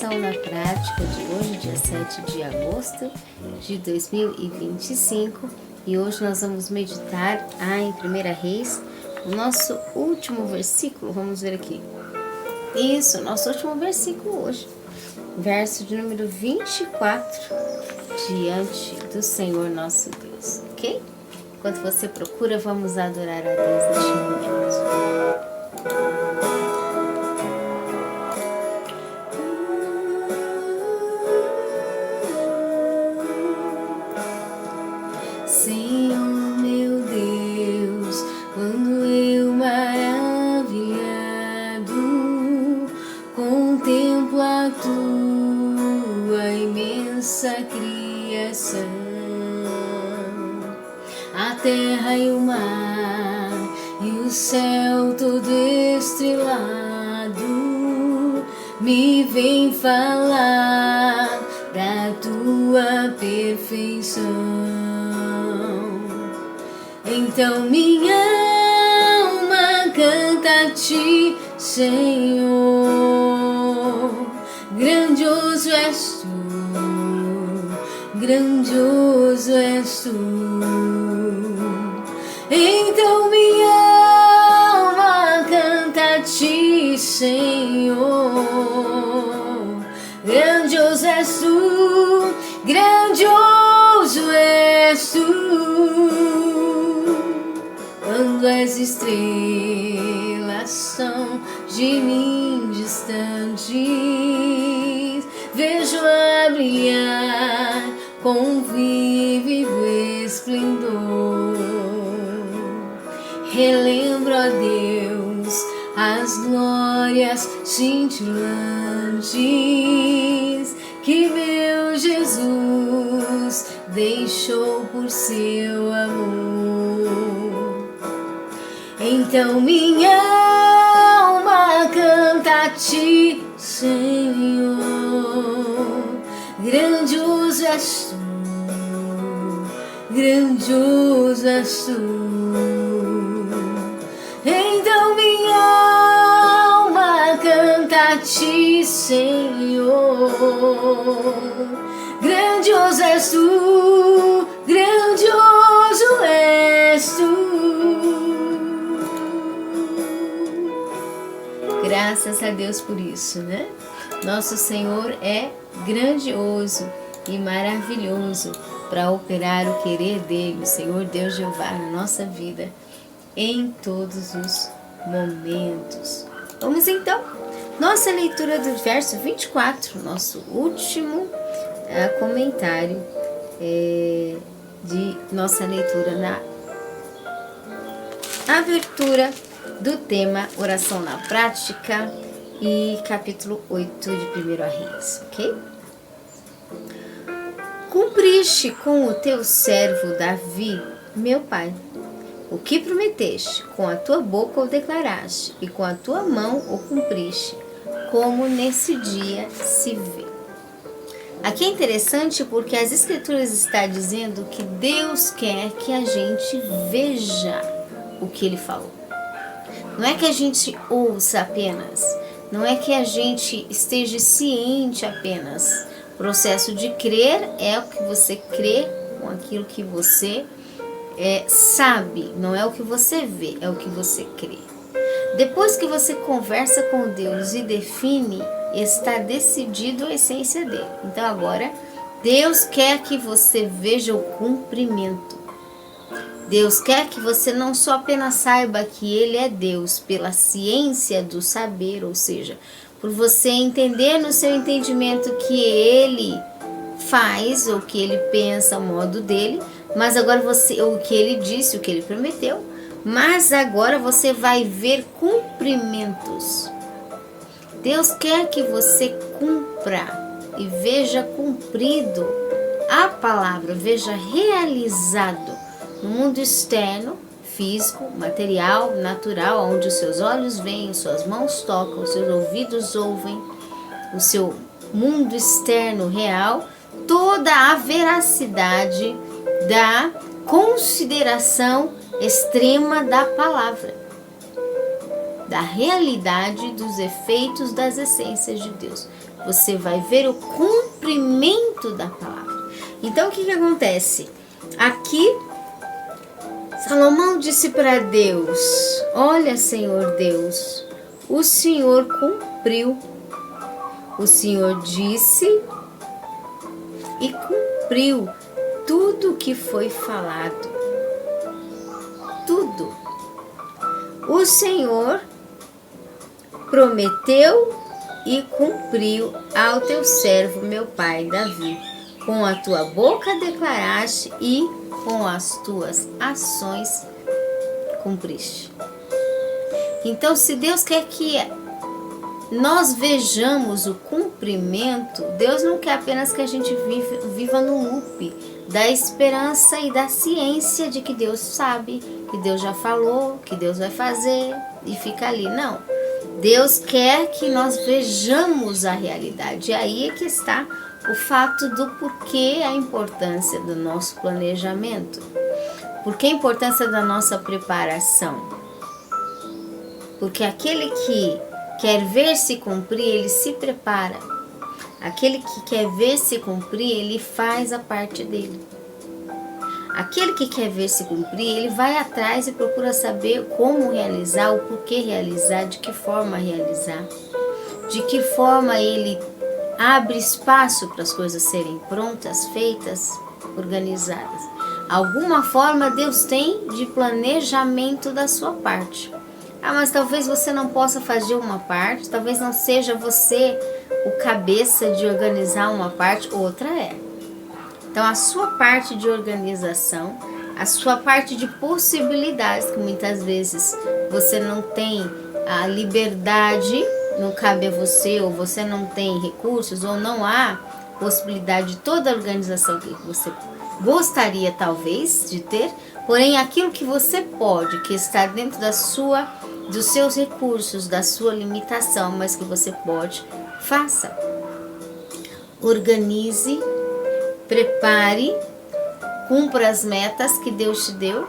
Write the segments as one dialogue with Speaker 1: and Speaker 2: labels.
Speaker 1: oração na prática de hoje, dia 7 de agosto de 2025. E hoje nós vamos meditar em 1 Reis, o nosso último versículo. Vamos ver aqui. Isso, nosso último versículo hoje. Verso de número 24, diante do Senhor nosso Deus, ok? Enquanto você procura, vamos adorar a Deus neste momento. Senhor meu Deus, quando eu maravilhado contemplo a tua imensa criação, a terra e o mar e o céu todo estrelado me vem falar da tua perfeição. Então minha alma canta a ti, Senhor, grandioso és tu, grandioso és tu. Então minha alma canta a ti, Senhor, grandioso és tu, grandioso és tu. Quando as estrelas são de mim distantes, vejo-a brilhar com vívido esplendor. Relembro, ó Deus, as glórias cintilantes que meu Jesus deixou por seu amor. Então minha alma canta a ti, Senhor, grandioso és tu, grandioso és tu. Então minha alma canta a ti, Senhor, grandioso és tu, grandioso és tu. Graças a Deus por isso, né? Nosso Senhor é grandioso e maravilhoso para operar o querer dele, o Senhor Deus Jeová, na nossa vida, em todos os momentos. Vamos então, nossa leitura do verso 24, nosso último comentário de nossa leitura na abertura do tema Oração na Prática e capítulo 8 de 1 Reis, ok? Cumpriste com o teu servo Davi, meu pai, o que prometeste, com a tua boca o declaraste, e com a tua mão o cumpriste, como nesse dia se vê. Aqui é interessante porque as Escrituras estão dizendo que Deus quer que a gente veja o que Ele falou. Não é que a gente ouça apenas, não é que a gente esteja ciente apenas. O processo de crer é o que você crê com aquilo que você sabe, não é o que você vê, é o que você crê. Depois que você conversa com Deus e define, está decidido a essência dele. Então agora, Deus quer que você veja o cumprimento. Deus quer que você não só apenas saiba que Ele é Deus pela ciência do saber, ou seja, por você entender no seu entendimento que Ele faz, ou que Ele pensa, o modo dele, mas agora você, o que Ele disse, o que Ele prometeu, mas agora você vai ver cumprimentos. Deus quer que você cumpra e veja cumprido a palavra, veja realizado no mundo externo, físico, material, natural, onde os seus olhos veem, suas mãos tocam, os seus ouvidos ouvem, o seu mundo externo real, toda a veracidade da consideração extrema da palavra, da realidade dos efeitos das essências de Deus. você vai ver o cumprimento da palavra. Então o que acontece? Aqui Salomão disse para Deus: olha, Senhor Deus, o Senhor cumpriu. O Senhor disse e cumpriu tudo que foi falado. Tudo. O Senhor prometeu e cumpriu ao teu servo, meu pai Davi. Com a tua boca declaraste e com as tuas ações cumpriste. Então, se Deus quer que nós vejamos o cumprimento, Deus não quer apenas que a gente viva no loop da esperança e da ciência de que Deus sabe, que Deus já falou, que Deus vai fazer e fica ali. Não. Deus quer que nós vejamos a realidade. E aí é que está o fato do porquê a importância do nosso planejamento. Porquê a importância da nossa preparação. Porque aquele que quer ver se cumprir, ele se prepara. Aquele que quer ver se cumprir, ele faz a parte dele. Aquele que quer ver se cumprir, ele vai atrás e procura saber como realizar, o porquê realizar, de que forma realizar, de que forma ele abre espaço para as coisas serem prontas, feitas, organizadas. Alguma forma Deus tem de planejamento da sua parte. Ah, mas talvez você não possa fazer uma parte, talvez não seja você o cabeça de organizar uma parte, outra é. Então a sua parte de organização, a sua parte de possibilidades, que muitas vezes você não tem a liberdade, não cabe a você, ou você não tem recursos, ou não há possibilidade de toda a organização que você gostaria talvez de ter, porém aquilo que você pode, que está dentro dos seus recursos, da sua limitação, mas que você pode, faça. Organize, prepare, cumpra as metas que Deus te deu,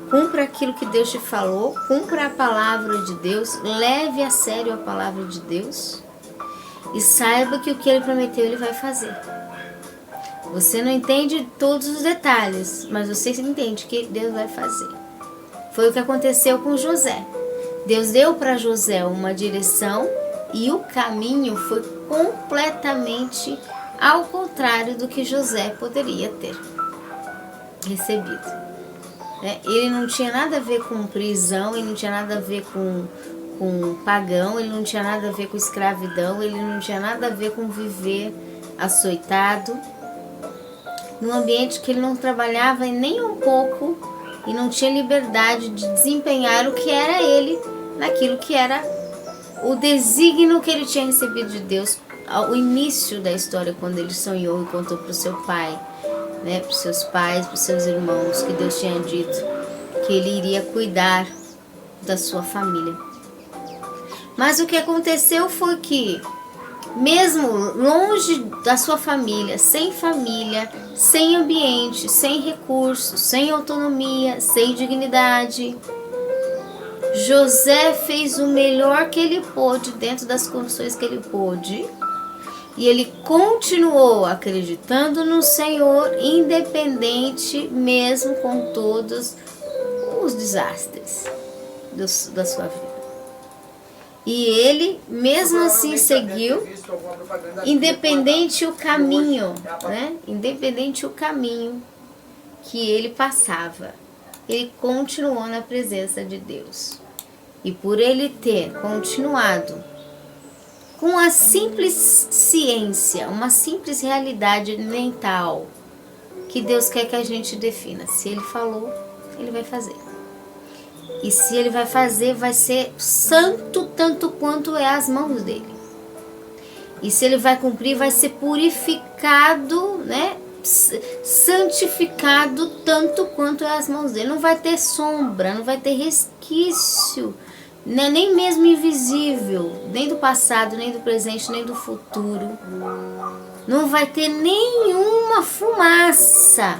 Speaker 1: cumpra aquilo que Deus te falou, cumpra a palavra de Deus, leve a sério a palavra de Deus e saiba que o que Ele prometeu Ele vai fazer. Você não entende todos os detalhes, mas você entende que Deus vai fazer. Foi o que aconteceu com José. Deus deu para José uma direção e o caminho foi completamente ao contrário do que José poderia ter recebido. Ele não tinha nada a ver com prisão, ele não tinha nada a ver com pagão, ele não tinha nada a ver com escravidão, ele não tinha nada a ver com viver açoitado, num ambiente que ele não trabalhava nem um pouco e não tinha liberdade de desempenhar o que era ele, naquilo que era o desígnio que ele tinha recebido de Deus ao início da história, quando ele sonhou e contou para o seu pai, para os seus pais, para os seus irmãos, que Deus tinha dito que ele iria cuidar da sua família. Mas o que aconteceu foi que, mesmo longe da sua família, sem ambiente, sem recursos, sem autonomia, sem dignidade, José fez o melhor que ele pôde dentro das condições que ele pôde. E ele continuou acreditando no Senhor, independente mesmo com todos os desastres da sua vida. E ele, mesmo assim, seguiu, independente o caminho, independente o caminho que ele passava, ele continuou na presença de Deus. E por ele ter continuado com a simples ciência, uma simples realidade mental que Deus quer que a gente defina. Se Ele falou, Ele vai fazer. E se Ele vai fazer, vai ser santo tanto quanto é as mãos dele. E se Ele vai cumprir, vai ser purificado, santificado tanto quanto é as mãos dele. Não vai ter sombra, não vai ter resquício, nem mesmo invisível, nem do passado, nem do presente, nem do futuro. Não vai ter nenhuma fumaça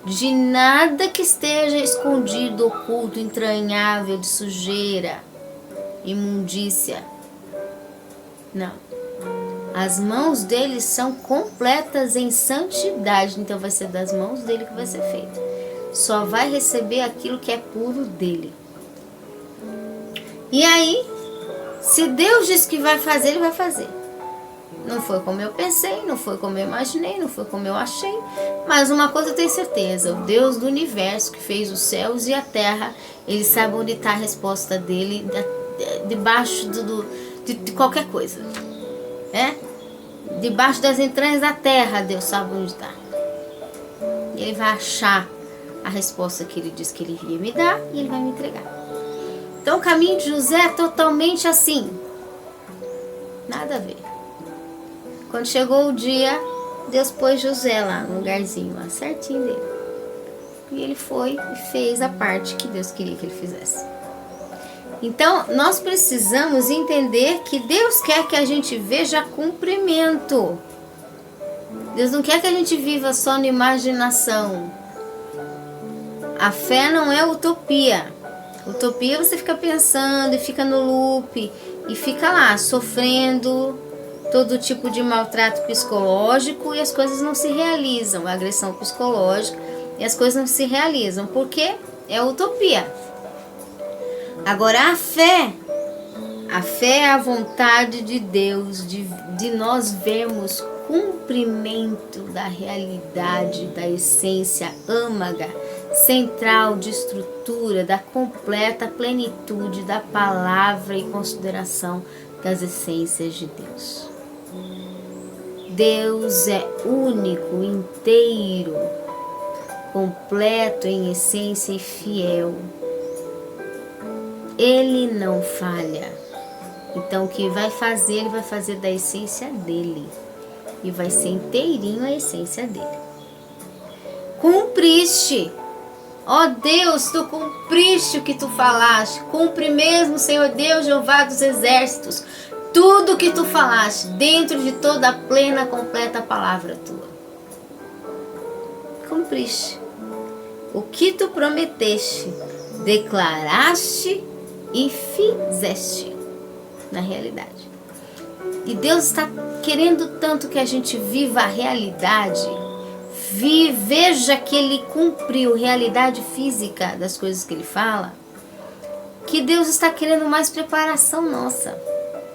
Speaker 1: de nada que esteja escondido, oculto, entranhável, de sujeira, imundícia. Não. As mãos dele são completas em santidade, então vai ser das mãos dele que vai ser feito. Só vai receber aquilo que é puro dele. E aí, se Deus diz que vai fazer, ele vai fazer. Não foi como eu pensei, não foi como eu imaginei, não foi como eu achei. Mas uma coisa eu tenho certeza, o Deus do universo que fez os céus e a terra, ele sabe onde está a resposta dele, debaixo de qualquer coisa. Debaixo das entranhas da terra, Deus sabe onde está. Ele vai achar a resposta que ele disse que ele ia me dar e ele vai me entregar. Então o caminho de José é totalmente assim. Nada a ver. Quando chegou o dia, Deus pôs José lá, no lugarzinho lá, certinho dele. E ele foi e fez a parte que Deus queria que ele fizesse. Então, nós precisamos entender que Deus quer que a gente veja cumprimento. Deus não quer que a gente viva só na imaginação. A fé não é utopia. Utopia você fica pensando e fica no loop e fica lá sofrendo todo tipo de maltrato psicológico e as coisas não se realizam, agressão psicológica, e as coisas não se realizam, porque é utopia. Agora a fé é a vontade de Deus, de nós vermos cumprimento da realidade, da essência âmaga, central de estrutura, da completa plenitude da palavra e consideração das essências de Deus. Deus é único, inteiro, completo em essência e fiel. Ele não falha. Então o que vai fazer, ele vai fazer da essência dele. E vai ser inteirinho a essência dele. Cumpriste. Ó Deus, tu cumpriste o que tu falaste. Cumpre mesmo, Senhor Deus, Jeová dos exércitos. Tudo que tu falaste, dentro de toda a plena, completa palavra tua. Cumpriste. O que tu prometeste, declaraste e fizeste na realidade. E Deus está querendo tanto que a gente viva a realidade, veja que Ele cumpriu realidade física das coisas que Ele fala, que Deus está querendo mais preparação nossa.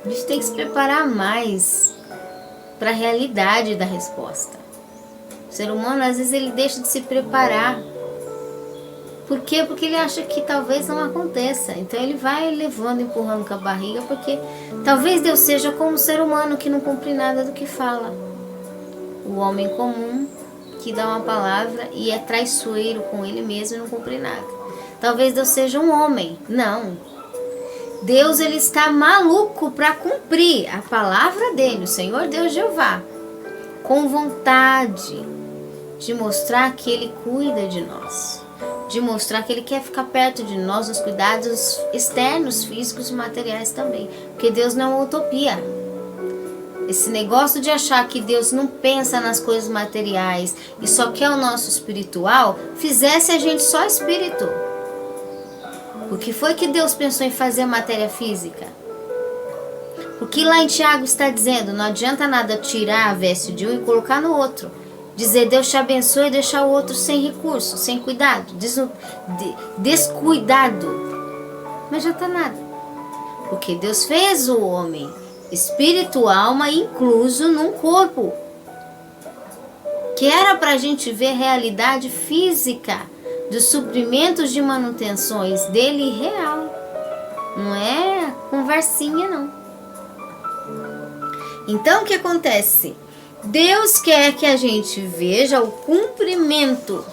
Speaker 1: A gente tem que se preparar mais para a realidade da resposta. O ser humano, às vezes, ele deixa de se preparar. Por quê? Porque ele acha que talvez não aconteça. Então ele vai levando, empurrando com a barriga, porque talvez Deus seja como o ser humano que não cumpre nada do que fala. O homem comum que dá uma palavra e é traiçoeiro com ele mesmo e não cumpre nada. Talvez Deus seja um homem. Não. Deus, ele está maluco para cumprir a palavra dele, o Senhor Deus Jeová, com vontade de mostrar que ele cuida de nós, de mostrar que ele quer ficar perto de nós nos cuidados externos, físicos e materiais também, porque Deus não é uma utopia. Esse negócio de achar que Deus não pensa nas coisas materiais e só quer o nosso espiritual, fizesse a gente só espírito. O que foi que Deus pensou em fazer a matéria física? O que lá em Tiago está dizendo? Não adianta nada tirar a veste de um e colocar no outro. Dizer Deus te abençoe e deixar o outro sem recurso, sem cuidado, descuidado. Mas já está nada. Porque Deus fez o homem, espírito, alma, incluso num corpo. Que era para a gente ver realidade física dos suprimentos de manutenções dele real. Não é conversinha, não. Então o que acontece? Deus quer que a gente veja o cumprimento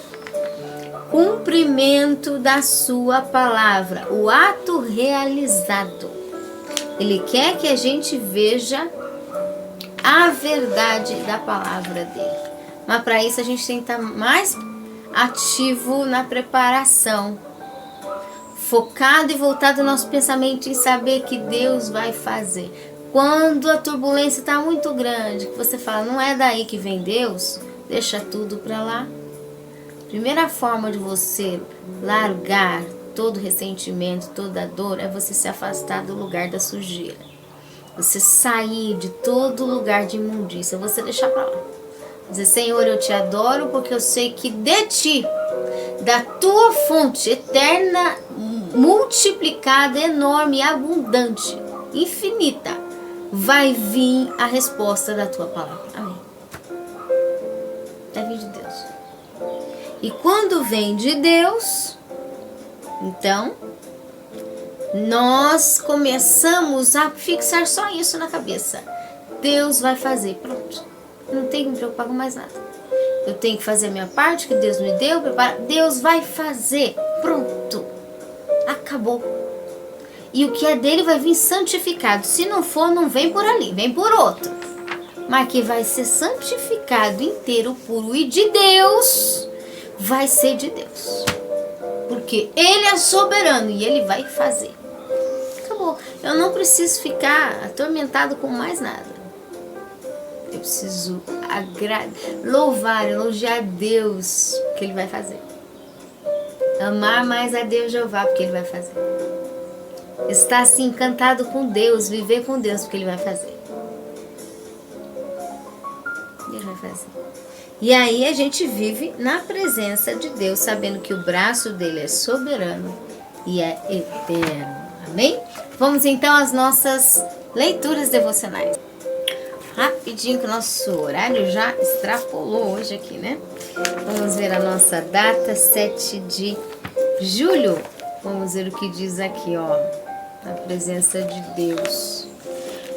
Speaker 1: da sua palavra, o ato realizado. Ele quer que a gente veja a verdade da palavra dele. Mas para isso a gente tem que estar mais ativo na preparação, focado e voltado no nosso pensamento em saber que Deus vai fazer. Quando a turbulência está muito grande, que você fala, não é daí que vem Deus, deixa tudo para lá. Primeira forma de você largar todo ressentimento, toda dor, é você se afastar do lugar da sujeira. Você sair de todo lugar de imundícia, você deixar pra lá. Dizer, Senhor, eu te adoro porque eu sei que de ti, da tua fonte eterna, multiplicada, enorme, abundante, infinita, vai vir a resposta da tua palavra. Amém. Vai vir de Deus. E quando vem de Deus, então, nós começamos a fixar só isso na cabeça. Deus vai fazer, pronto. Eu não tenho que me preocupar com mais nada. Eu tenho que fazer a minha parte que Deus me deu, preparar. Deus vai fazer, pronto. Acabou. E o que é dele vai vir santificado. Se não for, não vem por ali, vem por outro. Mas que vai ser santificado inteiro, puro e de Deus, vai ser de Deus. Porque ele é soberano e ele vai fazer. Acabou. Eu não preciso ficar atormentado com mais nada. Eu preciso louvar, elogiar a Deus, porque ele vai fazer. Amar mais a Deus Jeová, porque ele vai fazer. Estar assim encantado com Deus, viver com Deus, porque ele vai fazer. Ele vai fazer. E aí a gente vive na presença de Deus, sabendo que o braço dele é soberano e é eterno. Amém? Vamos então às nossas leituras devocionais. Rapidinho, que o nosso horário já extrapolou hoje aqui, né? Vamos ver a nossa data, 7 de julho. Vamos ver o que diz aqui, ó. A presença de Deus.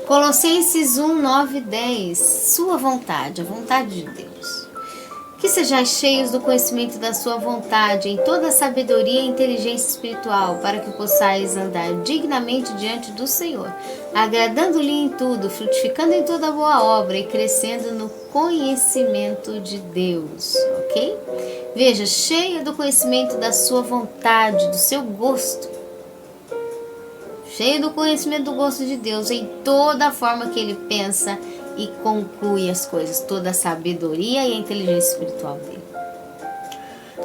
Speaker 1: Colossenses 1, 9, 10. Sua vontade, a vontade de Deus. Que sejais cheios do conhecimento da sua vontade, em toda a sabedoria e inteligência espiritual, para que possais andar dignamente diante do Senhor, agradando-lhe em tudo, frutificando em toda boa obra e crescendo no conhecimento de Deus, ok? Veja, cheia do conhecimento da sua vontade, do seu gosto, cheio do conhecimento do gosto de Deus, em toda a forma que ele pensa e conclui as coisas, toda a sabedoria e a inteligência espiritual dele.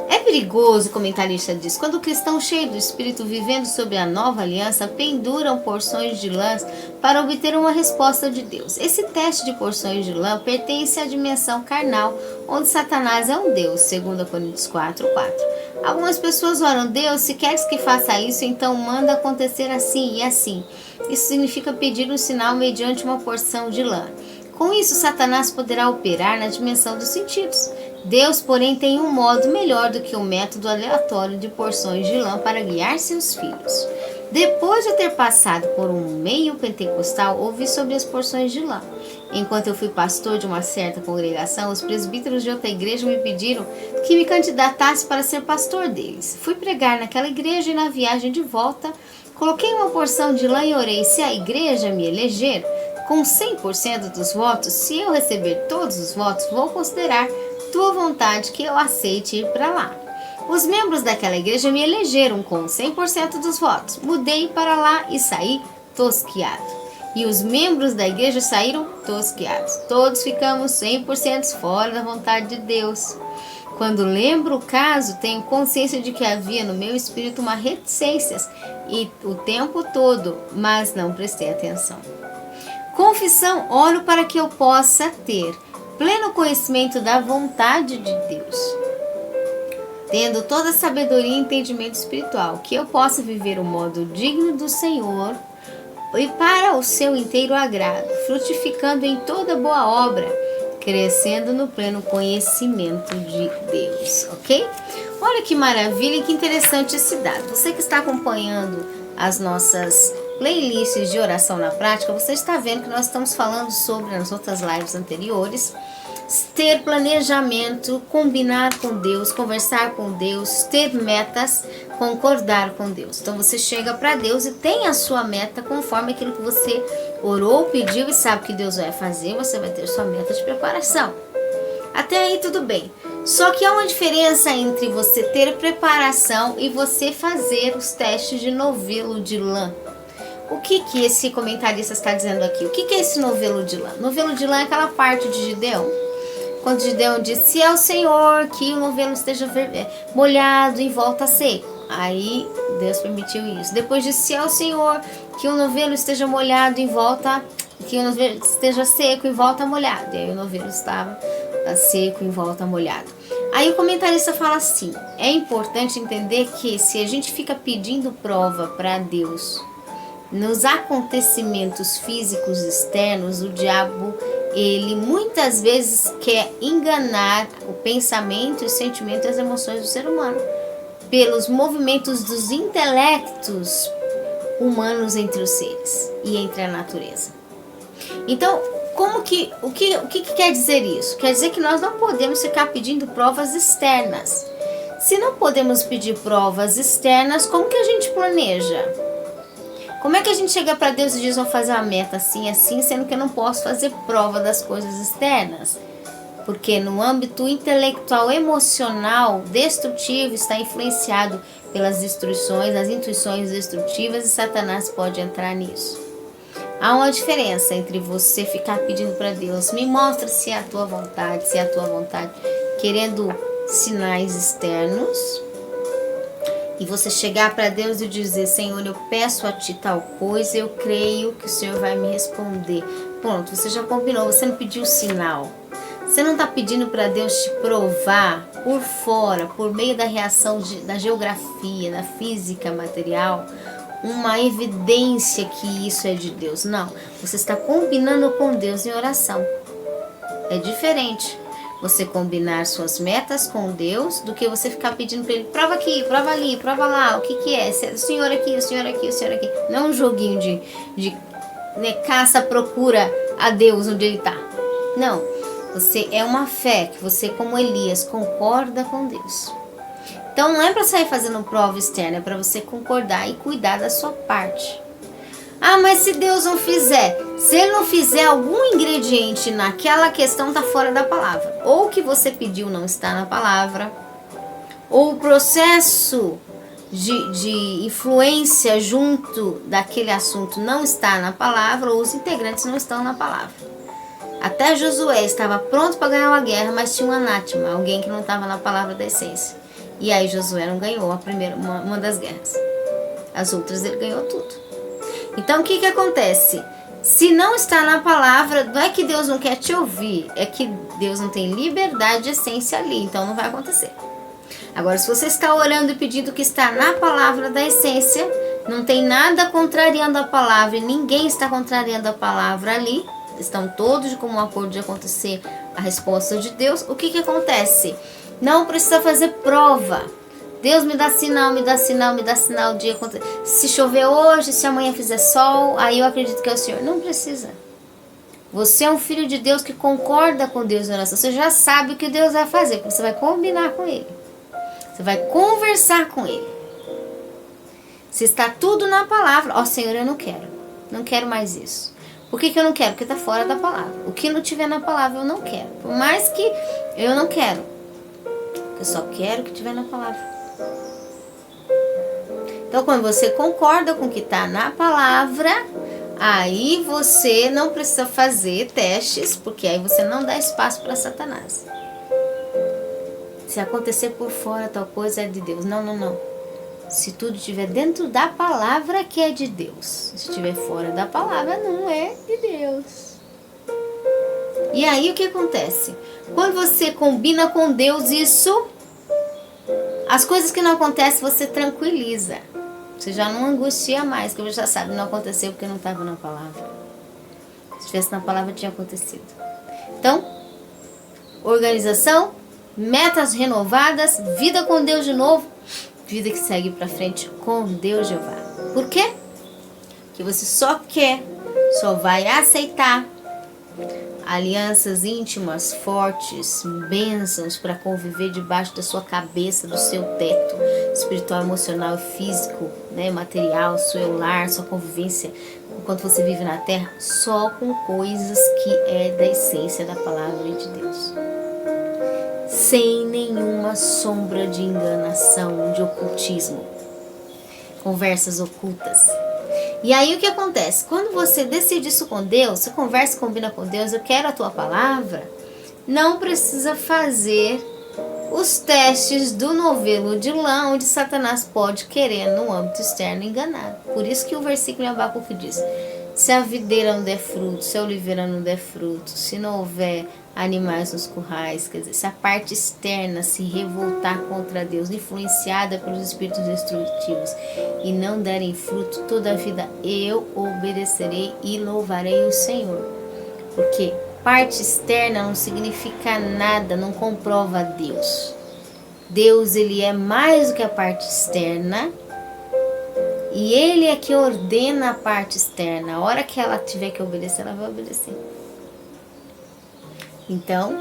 Speaker 1: É perigoso, o comentarista diz, quando o cristão cheio do Espírito, vivendo sob a nova aliança, penduram porções de lãs para obter uma resposta de Deus. Esse teste de porções de lã pertence à dimensão carnal, onde Satanás é um Deus, segundo Coríntios 4, 4. Algumas pessoas oram, Deus, se queres que faça isso, então manda acontecer assim e assim. Isso significa pedir um sinal mediante uma porção de lã. Com isso, Satanás poderá operar na dimensão dos sentidos. Deus, porém, tem um modo melhor do que o método aleatório de porções de lã para guiar seus filhos. Depois de ter passado por um meio pentecostal, ouvi sobre as porções de lã. Enquanto eu fui pastor de uma certa congregação, os presbíteros de outra igreja me pediram que me candidatasse para ser pastor deles. Fui pregar naquela igreja e na viagem de volta, coloquei uma porção de lã e orei, se a igreja me eleger com 100% dos votos, se eu receber todos os votos, vou considerar tua vontade que eu aceite ir para lá. Os membros daquela igreja me elegeram com 100% dos votos. Mudei para lá e saí tosquiado. E os membros da igreja saíram tosquiados. Todos ficamos 100% fora da vontade de Deus. Quando lembro o caso, tenho consciência de que havia no meu espírito uma reticência e o tempo todo, mas não prestei atenção. Confissão, oro para que eu possa ter pleno conhecimento da vontade de Deus, tendo toda a sabedoria e entendimento espiritual, que eu possa viver o modo digno do Senhor e para o seu inteiro agrado, frutificando em toda boa obra, crescendo no pleno conhecimento de Deus, ok? Olha que maravilha e que interessante esse dado. Você que está acompanhando as nossas playlists de oração na prática, você está vendo que nós estamos falando sobre, nas outras lives anteriores, ter planejamento, combinar com Deus, conversar com Deus, ter metas, concordar com Deus. Então você chega para Deus e tem a sua meta conforme aquilo que você orou, pediu e sabe que Deus vai fazer, você vai ter sua meta de preparação. Até aí tudo bem. Só que há uma diferença entre você ter preparação e você fazer os testes de novelo de lã. O que esse comentarista está dizendo aqui? O que é esse novelo de lã? Novelo de lã é aquela parte de Gideão. Quando Gideão disse, se é o Senhor que o novelo esteja molhado em volta seco. Aí Deus permitiu isso. Depois disse, se é o Senhor que o novelo esteja molhado em volta que o novelo esteja seco em volta molhado. E aí o novelo estava seco em volta molhado. Aí o comentarista fala assim: é importante entender que se a gente fica pedindo prova para Deus nos acontecimentos físicos externos, o diabo, ele muitas vezes quer enganar o pensamento, os sentimentos e as emoções do ser humano pelos movimentos dos intelectos humanos entre os seres e entre a natureza. Então, o que quer dizer isso? Quer dizer que nós não podemos ficar pedindo provas externas. Se não podemos pedir provas externas, como que a gente planeja? Como é que a gente chega para Deus e diz: vou fazer uma meta assim, assim, sendo que eu não posso fazer prova das coisas externas? Porque no âmbito intelectual, emocional, destrutivo, está influenciado pelas destruições, as intuições destrutivas, e Satanás pode entrar nisso. Há uma diferença entre você ficar pedindo para Deus: me mostra se é a tua vontade, se é a tua vontade, querendo sinais externos, e você chegar para Deus e dizer: Senhor, eu peço a Ti tal coisa, eu creio que o Senhor vai me responder. Pronto, você já combinou, você não pediu sinal. Você não está pedindo para Deus te provar por fora, por meio da reação da geografia, da física material, uma evidência que isso é de Deus. Não, você está combinando com Deus em oração. É diferente você combinar suas metas com Deus do que você ficar pedindo para Ele: prova aqui, prova ali, prova lá, o que é? O Senhor aqui, o Senhor aqui, o Senhor aqui. Não um joguinho de caça, procura a Deus onde Ele está. Não. Você é uma fé que você, como Elias, concorda com Deus. Então não é para sair fazendo prova externa, é para você concordar e cuidar da sua parte. Ah, mas se Deus não fizer, se Ele não fizer algum ingrediente naquela questão, está fora da palavra. Ou o que você pediu não está na palavra, ou o processo de influência junto daquele assunto não está na palavra, ou os integrantes não estão na palavra. Até Josué estava pronto para ganhar uma guerra, mas tinha um anátema, alguém que não estava na palavra da essência. E aí Josué não ganhou a primeira, uma das guerras. As outras ele ganhou tudo. Então o que acontece? Se não está na palavra, não é que Deus não quer te ouvir, é que Deus não tem liberdade de essência ali, então não vai acontecer. Agora, se você está orando e pedindo que está na palavra da essência, não tem nada contrariando a palavra e ninguém está contrariando a palavra ali, estão todos de comum acordo de acontecer a resposta de Deus, o que acontece? Não precisa fazer prova. Deus me dá sinal, me dá sinal, me dá sinal de acontecer. Se chover hoje, se amanhã fizer sol, aí eu acredito que é o Senhor. Não precisa. Você é um filho de Deus que concorda com Deus na oração. Você já sabe o que Deus vai fazer, porque você vai combinar com Ele. Você vai conversar com Ele. Se está tudo na palavra, ó Senhor, eu não quero mais isso. Por que eu não quero? Porque está fora da palavra. O que não tiver na palavra eu não quero. Por mais que eu não quero. Eu só quero o que tiver na palavra. Então quando você concorda com o que está na palavra, aí você não precisa fazer testes, porque aí você não dá espaço para Satanás. Se acontecer por fora tal coisa é de Deus. Não. Se tudo estiver dentro da palavra, que é de Deus. Se estiver fora da palavra, não é de Deus. E aí o que acontece? Quando você combina com Deus isso, as coisas que não acontecem você tranquiliza. Você já não angustia mais, porque você já sabe, não aconteceu porque não estava na palavra. Se estivesse na palavra, tinha acontecido. Então, organização, metas renovadas, vida com Deus de novo, vida que segue para frente com Deus Jeová. Por quê? Que você só vai aceitar alianças íntimas, fortes, bênçãos para conviver debaixo da sua cabeça, do seu teto espiritual, emocional e físico, né, material, seu lar, sua convivência enquanto você vive na terra, só com coisas que é da essência da palavra de Deus. Sem nenhuma sombra de enganação, de ocultismo, conversas ocultas. E aí o que acontece? Quando você decide isso com Deus, você conversa, combina com Deus, eu quero a tua palavra, não precisa fazer os testes do novelo de lã, onde Satanás pode querer no âmbito externo enganar. Por isso que o versículo em Abacuque diz: Se a videira não der fruto, se a oliveira não der fruto, se não houver animais nos currais, quer dizer, se a parte externa se revoltar contra Deus, influenciada pelos espíritos destrutivos e não derem fruto, toda a vida eu obedecerei e louvarei o Senhor. Porque parte externa não significa nada, não comprova Deus. Deus, ele é mais do que a parte externa. E ele é que ordena a parte externa. A hora que ela tiver que obedecer, ela vai obedecer. Então,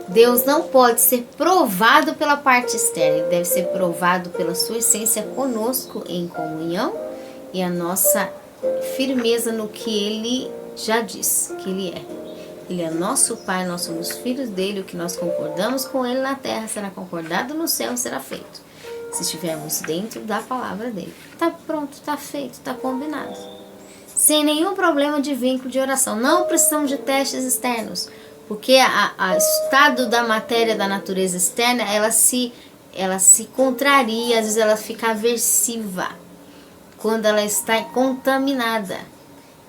Speaker 1: Deus não pode ser provado pela parte externa. Ele deve ser provado pela sua essência conosco em comunhão e a nossa firmeza no que ele já diz que ele é. Ele é nosso Pai, nós somos filhos dele. O que nós concordamos com ele na terra será concordado no céu e será feito. Se estivermos dentro da palavra dele. Está pronto, está feito, está combinado. Sem nenhum problema de vínculo de oração. Não precisamos de testes externos. Porque o estado da matéria, da natureza externa, ela se contraria, às vezes ela fica aversiva. Quando ela está contaminada.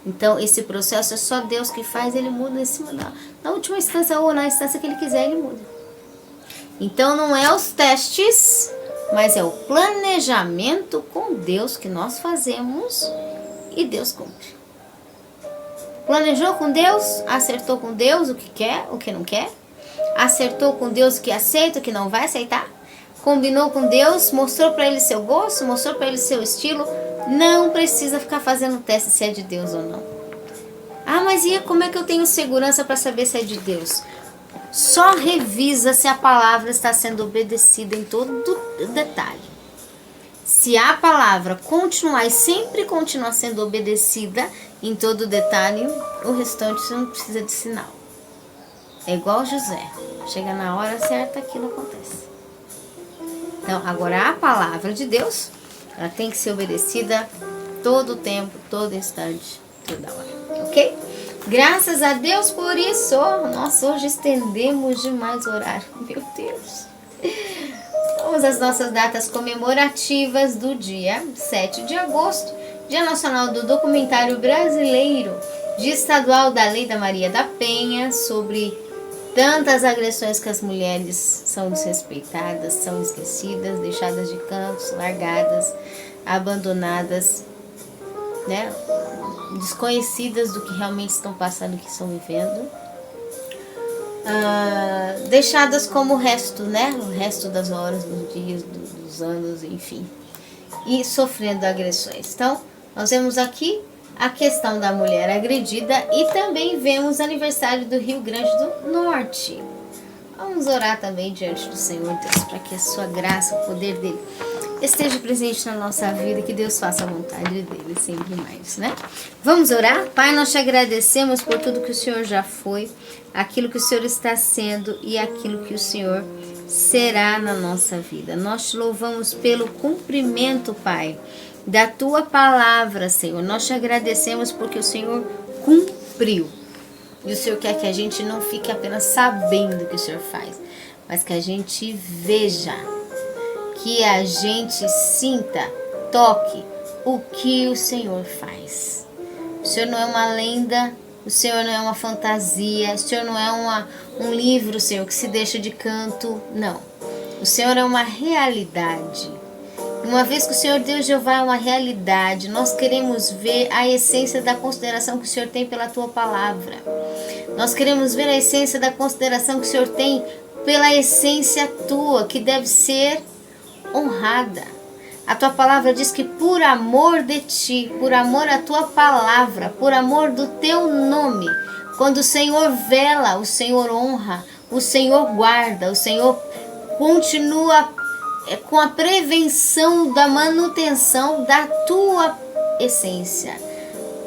Speaker 1: Então esse processo é só Deus que faz, ele muda em cima da... Na última instância ou na instância que ele quiser, ele muda. Então não é os testes... Mas é o planejamento com Deus que nós fazemos e Deus cumpre. Planejou com Deus, acertou com Deus o que quer, o que não quer. Acertou com Deus o que aceita, o que não vai aceitar. Combinou com Deus, mostrou para ele seu gosto, mostrou para ele seu estilo. Não precisa ficar fazendo teste se é de Deus ou não. Ah, mas e como é que eu tenho segurança para saber se é de Deus? Só revisa se a palavra está sendo obedecida em todo detalhe. Se a palavra continuar e sempre continuar sendo obedecida em todo detalhe, o restante você não precisa de sinal. É igual José. Chega na hora certa, aquilo acontece. Então, agora a palavra de Deus, ela tem que ser obedecida todo o tempo, todo instante, toda hora. Ok? Graças a Deus por isso. Nós hoje estendemos demais o horário. Meu Deus. Vamos às nossas datas comemorativas do dia 7 de agosto. Dia Nacional do Documentário Brasileiro. Dia Estadual da Lei da Maria da Penha. Sobre tantas agressões que as mulheres são desrespeitadas, são esquecidas, deixadas de canto, largadas, abandonadas, né? Desconhecidas do que realmente estão passando, do que estão vivendo, deixadas como o resto, né? O resto das horas, dos dias, dos anos, enfim, e sofrendo agressões. Então, nós vemos aqui a questão da mulher agredida e também vemos o aniversário do Rio Grande do Norte. Vamos orar também diante do Senhor Deus, para que a sua graça, o poder dele esteja presente na nossa vida, que Deus faça a vontade dele, sempre mais, né? Vamos orar? Pai, nós te agradecemos por tudo que o Senhor já foi, aquilo que o Senhor está sendo e aquilo que o Senhor será na nossa vida. Nós te louvamos pelo cumprimento, Pai, da tua palavra, Senhor. Nós te agradecemos porque o Senhor cumpriu. E o Senhor quer que a gente não fique apenas sabendo o que o Senhor faz, mas que a gente veja, que a gente sinta, toque o que o Senhor faz. O Senhor não é uma lenda, o Senhor não é uma fantasia, o Senhor não é um livro, Senhor, que se deixa de canto, não. O Senhor é uma realidade. Uma vez que o Senhor Deus Jeová é uma realidade, nós queremos ver a essência da consideração que o Senhor tem pela tua palavra. Nós queremos ver a essência da consideração que o Senhor tem pela essência tua, que deve ser honrada. A tua palavra diz que por amor de ti, por amor à tua palavra, por amor do teu nome, quando o Senhor vela, o Senhor honra, o Senhor guarda, o Senhor continua com a prevenção da manutenção da tua essência,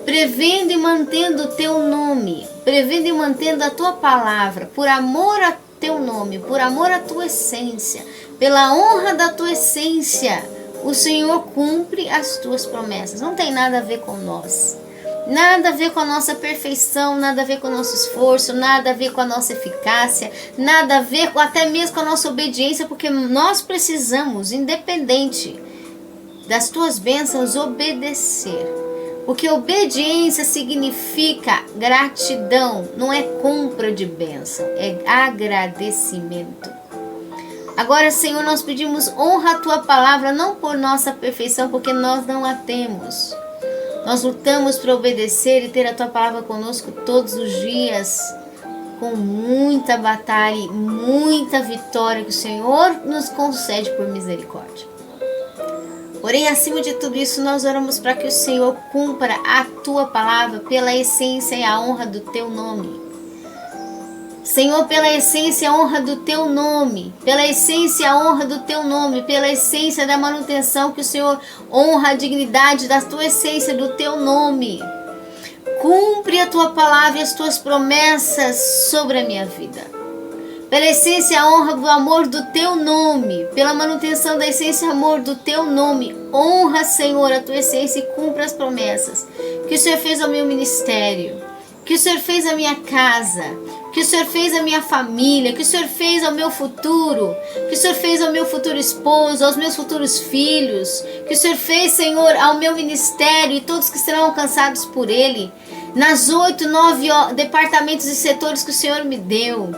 Speaker 1: prevendo e mantendo o teu nome, prevendo e mantendo a tua palavra, por amor a teu nome, por amor à tua essência, pela honra da tua essência, o Senhor cumpre as tuas promessas. Não tem nada a ver com nós, nada a ver com a nossa perfeição, nada a ver com o nosso esforço, nada a ver com a nossa eficácia, nada a ver até mesmo com a nossa obediência, porque nós precisamos, independente das tuas bênçãos, obedecer. Porque obediência significa gratidão, não é compra de bênção, é agradecimento. Agora, Senhor, nós pedimos honra a Tua palavra, não por nossa perfeição, porque nós não a temos. Nós lutamos para obedecer e ter a Tua palavra conosco todos os dias, com muita batalha e muita vitória que o Senhor nos concede por misericórdia. Porém, acima de tudo isso, nós oramos para que o Senhor cumpra a Tua palavra pela essência e a honra do Teu nome. Senhor, pela essência e a honra do Teu nome, pela essência e a honra do Teu nome, pela essência da manutenção que o Senhor honra a dignidade da Tua essência, do Teu nome. Cumpre a Tua palavra e as Tuas promessas sobre a minha vida. Pela essência e a honra do amor do Teu nome, pela manutenção da essência e amor do Teu nome, honra, Senhor, a Tua essência e cumpra as promessas que o Senhor fez ao meu ministério, que o Senhor fez à minha casa, que o Senhor fez à minha família, que o Senhor fez ao meu futuro, que o Senhor fez ao meu futuro esposo, aos meus futuros filhos, que o Senhor fez, Senhor, ao meu ministério e todos que serão alcançados por Ele, nas 8, 9 departamentos e setores que o Senhor me deu.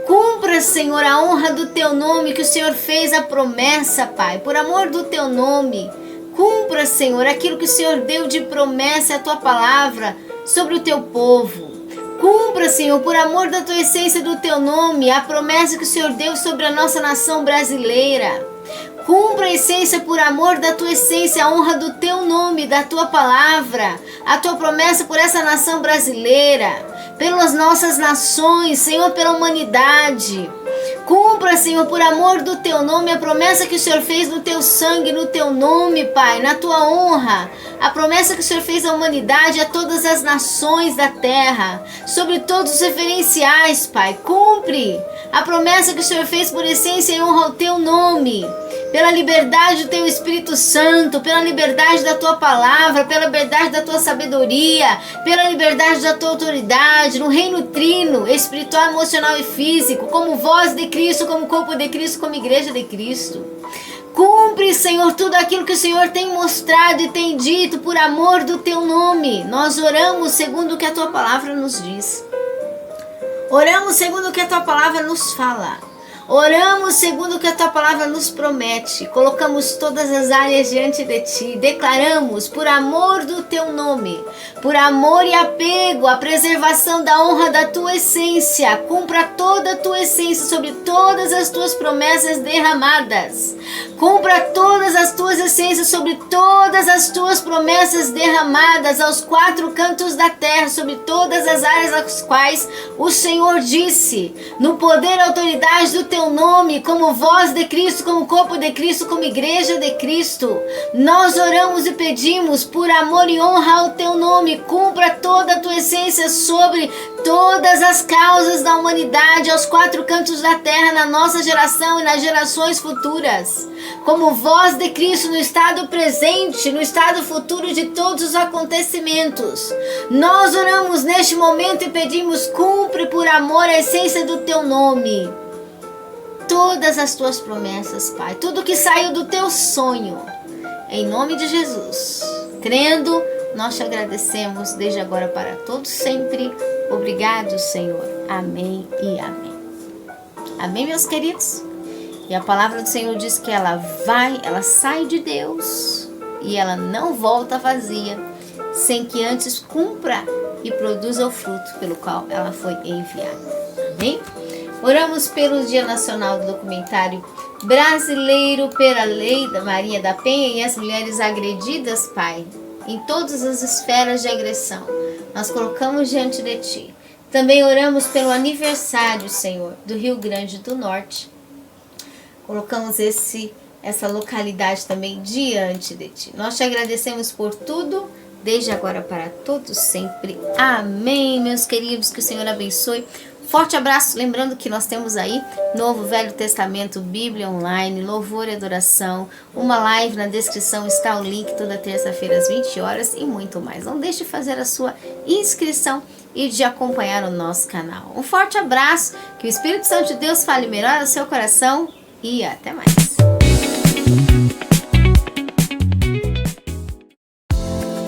Speaker 1: Cumpra, Senhor, a honra do Teu nome, que o Senhor fez a promessa, Pai, por amor do Teu nome. Cumpra, Senhor, aquilo que o Senhor deu de promessa, a Tua palavra, sobre o Teu povo. Cumpra, Senhor, por amor da Tua essência, do Teu nome, a promessa que o Senhor deu sobre a nossa nação brasileira. Cumpra a essência por amor da Tua essência, a honra do Teu nome, da Tua palavra, a Tua promessa por essa nação brasileira, pelas nossas nações, Senhor, pela humanidade. Cumpra, Senhor, por amor do Teu nome, a promessa que o Senhor fez no Teu sangue, no Teu nome, Pai, na Tua honra. A promessa que o Senhor fez à humanidade, a todas as nações da terra, sobre todos os referenciais, Pai. Cumpre a promessa que o Senhor fez por essência e honra ao Teu nome, pela liberdade do Teu Espírito Santo, pela liberdade da Tua palavra, pela liberdade da Tua sabedoria, pela liberdade da Tua autoridade, no reino trino, espiritual, emocional e físico, como voz de Cristo, como corpo de Cristo, como igreja de Cristo. Cumpre, Senhor, tudo aquilo que o Senhor tem mostrado e tem dito por amor do Teu nome. Nós oramos segundo o que a Tua palavra nos diz. Oramos segundo o que a Tua palavra nos fala. Oramos segundo o que a Tua palavra nos promete. Colocamos todas as áreas diante de Ti. Declaramos, por amor do Teu nome, por amor e apego, a preservação da honra da Tua essência. Cumpra toda a Tua essência sobre todas as Tuas promessas derramadas. Cumpra todas as Tuas essências sobre todas as Tuas promessas derramadas aos 4 cantos da terra, sobre todas as áreas às quais o Senhor disse, no poder e autoridade do Teu nome, como voz de Cristo, como corpo de Cristo, como igreja de Cristo. Nós oramos e pedimos por amor e honra ao Teu nome. Cumpra toda a Tua essência sobre todas as causas da humanidade, aos 4 cantos da terra, na nossa geração e nas gerações futuras. Como voz de Cristo no estado presente, no estado futuro de todos os acontecimentos. Nós oramos neste momento e pedimos, cumpre por amor a essência do Teu nome. Todas as Tuas promessas, Pai, tudo que saiu do Teu sonho, em nome de Jesus. Crendo, nós Te agradecemos desde agora para todos sempre. Obrigado, Senhor. Amém e amém. Amém, meus queridos? E a palavra do Senhor diz que ela sai de Deus e ela não volta vazia, sem que antes cumpra e produza o fruto pelo qual ela foi enviada. Amém? Oramos pelo Dia Nacional do Documentário Brasileiro, pela Lei da Maria da Penha e as mulheres agredidas, Pai, em todas as esferas de agressão. Nós colocamos diante de Ti. Também oramos pelo aniversário, Senhor, do Rio Grande do Norte. Colocamos essa localidade também diante de Ti. Nós Te agradecemos por tudo, desde agora para todos sempre. Amém, meus queridos, que o Senhor abençoe. Forte abraço, lembrando que nós temos aí Novo Velho Testamento, Bíblia Online, Louvor e Adoração, uma live na descrição, está o link toda terça-feira às 20 horas e muito mais. Não deixe de fazer a sua inscrição e de acompanhar o nosso canal. Um forte abraço, que o Espírito Santo de Deus fale melhor ao seu coração e até mais.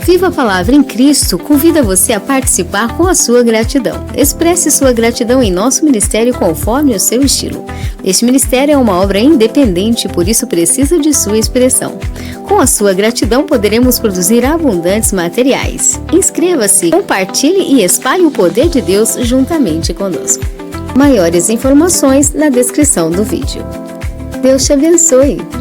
Speaker 1: Viva a Palavra em Cristo convida você a participar com a sua gratidão. Expresse sua gratidão em nosso ministério conforme o seu estilo. Este ministério é uma obra independente, por isso precisa de sua expressão. Com a sua gratidão poderemos produzir abundantes materiais. Inscreva-se, compartilhe e espalhe o poder de Deus juntamente conosco. Maiores informações na descrição do vídeo. Deus te abençoe!